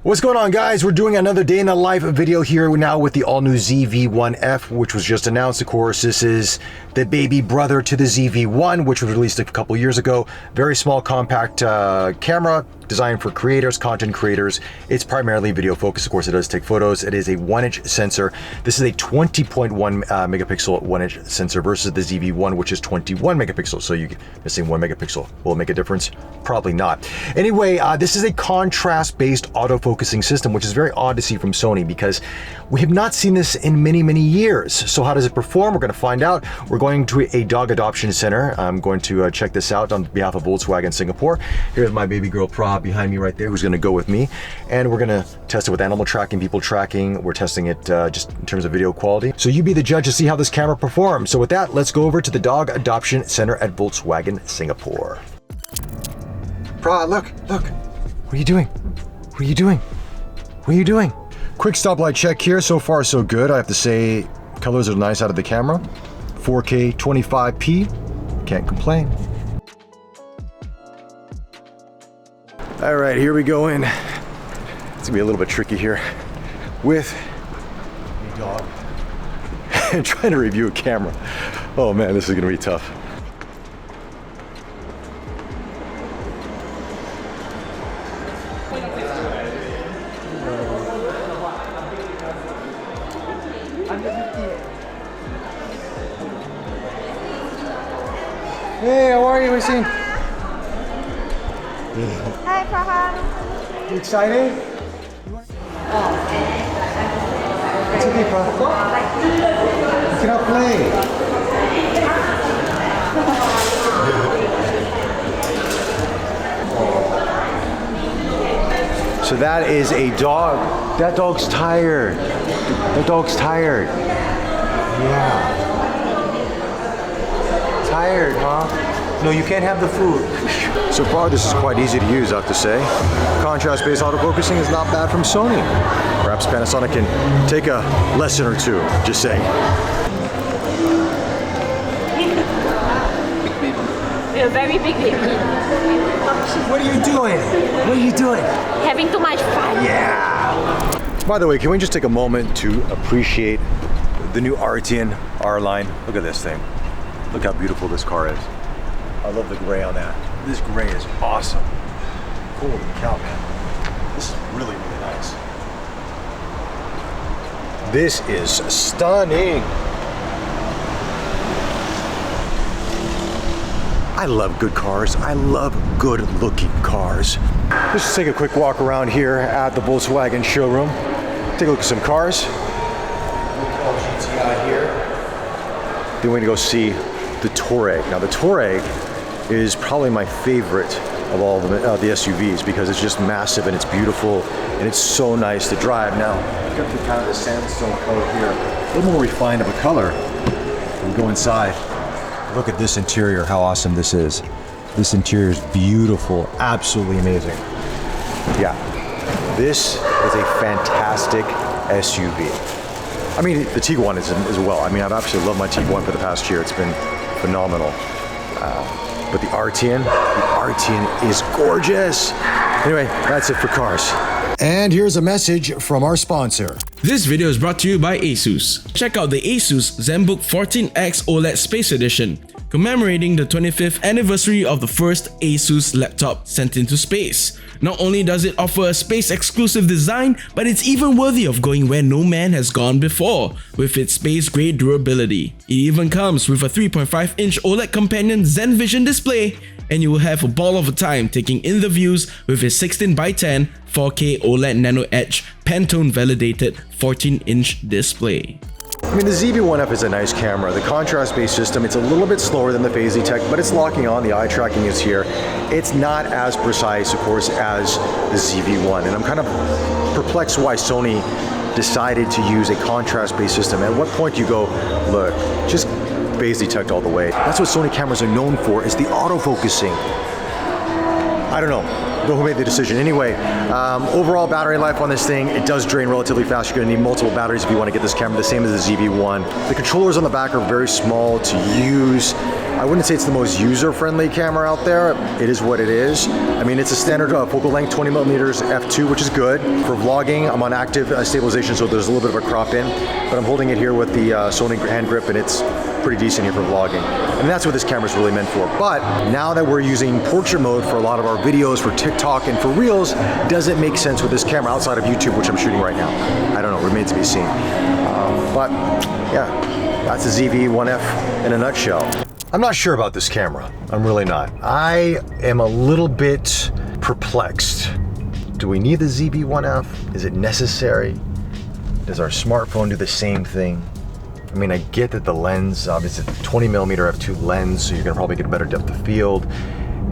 What's going on, guys? We're doing another day in the life video here now with the all-new ZV-1F, which was just announced. Of course, this is the baby brother to the ZV-1, which was released a couple years ago. Very small, compact camera, designed for creators, content creators. It's primarily video focused. Of course, it does take photos. It is a 1-inch sensor. This is a 20.1 megapixel 1-inch sensor versus the ZV-1, which is 21 megapixels. So you're missing 1 megapixel. Will it make a difference? Probably not. Anyway, this is a contrast-based autofocusing system, which is very odd to see from Sony because we have not seen this in many, many years. So how does it perform? We're going to find out. We're going to a dog adoption center. I'm going to check this out on behalf of Volkswagen Singapore. Here's my baby girl Pra behind me right there, who's going to go with me, and we're going to test it with animal tracking, people tracking. We're testing it just in terms of video quality. So you be the judge to see how this camera performs. So with that, let's go over to the dog adoption center at Volkswagen Singapore. Pra, look. What are you doing? What are you doing? What are you doing? Quick stoplight check here. So far, so good. I have to say, colors are nice out of the camera. 4K 25p. Can't complain. All right, here we go in. It's gonna be a little bit tricky here with a dog and trying to review a camera. Oh man, this is gonna be tough. Hey, how are you, Wasim? Hi, Praha. You excited? It's okay, Praha. You cannot play. So that is a dog. That dog's tired. That dog's tired. Yeah. Tired, huh? No, you can't have the food. So far, this is quite easy to use, I have to say. Contrast-based autofocusing is not bad from Sony. Perhaps Panasonic can take a lesson or two, just saying. A very big baby. What are you doing? What are you doing? Having too much fun. Yeah! By the way, can we just take a moment to appreciate the new RTN R-Line? Look at this thing. Look how beautiful this car is. I love the gray on that. This gray is awesome. Holy cow, man. This is really, really nice. This is stunning. I love good cars. I love good looking cars. Let's just take a quick walk around here at the Volkswagen showroom. Take a look at some cars. GTI here. Then we're gonna go see the Touareg. Now the Touareg is probably my favorite of all the SUVs because it's just massive and it's beautiful and it's so nice to drive. Now, it's got the kind of the sandstone color here, a little more refined of a color. We go inside. Look at this interior, how awesome this is. This interior is beautiful, absolutely amazing. Yeah, this is a fantastic SUV. I mean, the Tiguan is as well. I mean, I've absolutely loved my Tiguan for the past year. It's been phenomenal. But the RTN is gorgeous. Anyway, that's it for cars. And here's a message from our sponsor. This video is brought to you by ASUS. Check out the ASUS ZenBook 14X OLED Space Edition, commemorating the 25th anniversary of the first ASUS laptop sent into space. Not only does it offer a space-exclusive design, but it's even worthy of going where no man has gone before, with its space-grade durability. It even comes with a 3.5-inch OLED companion Zen Vision display, and you will have a ball of a time taking in the views with its 16:10 4K OLED Nano Edge Pantone validated 14-inch display. I mean, the ZV-1F is a nice camera. The contrast-based system, it's a little bit slower than the Phase Tech, but it's locking on. The eye tracking is here. It's not as precise, of course, as the ZV-1. And I'm kind of perplexed why Sony decided to use a contrast-based system. At what point do you go, look, just phase detect all the way? That's what Sony cameras are known for, is the autofocusing. I don't know who made the decision. Anyway, overall battery life on this thing, it does drain relatively fast. You're gonna need multiple batteries if you wanna get this camera, the same as the ZV-1. The controllers on the back are very small to use. I wouldn't say it's the most user-friendly camera out there. It is what it is. I mean, it's a standard focal length 20mm f2, which is good. For vlogging, I'm on active stabilization, so there's a little bit of a crop in, but I'm holding it here with the Sony hand grip, and it's pretty decent here for vlogging. And that's what this camera is really meant for. But now that we're using portrait mode for a lot of our videos, for TikTok and for Reels, does it make sense with this camera outside of YouTube, which I'm shooting right now? I don't know, remains to be seen. But yeah, that's the ZV-1F in a nutshell. I'm not sure about this camera. I'm really not. I am a little bit perplexed. Do we need the ZV-1F? Is it necessary? Does our smartphone do the same thing? I mean, I get that the lens, obviously it's a 20mm f2 lens, so you're gonna probably get a better depth of field,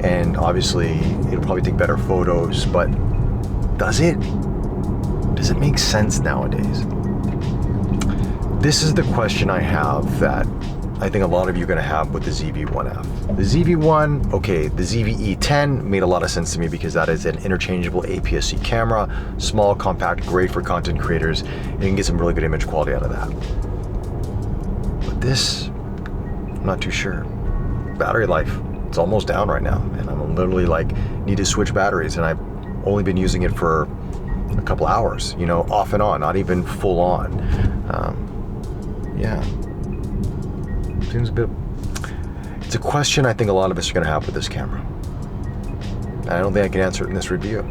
and obviously it'll probably take better photos, but does it? Does it make sense nowadays? This is the question I have that I think a lot of you are gonna have with the ZV-1F. The ZV-1, okay, the ZV-E10 made a lot of sense to me because that is an interchangeable APS-C camera, small, compact, great for content creators, and you can get some really good image quality out of that. But this, I'm not too sure. Battery life, it's almost down right now, and I'm literally like, need to switch batteries, and I've only been using it for a couple hours, you know, off and on, not even full on. Yeah. Seems a bit. It's a question I think a lot of us are going to have with this camera. I don't think I can answer it in this review.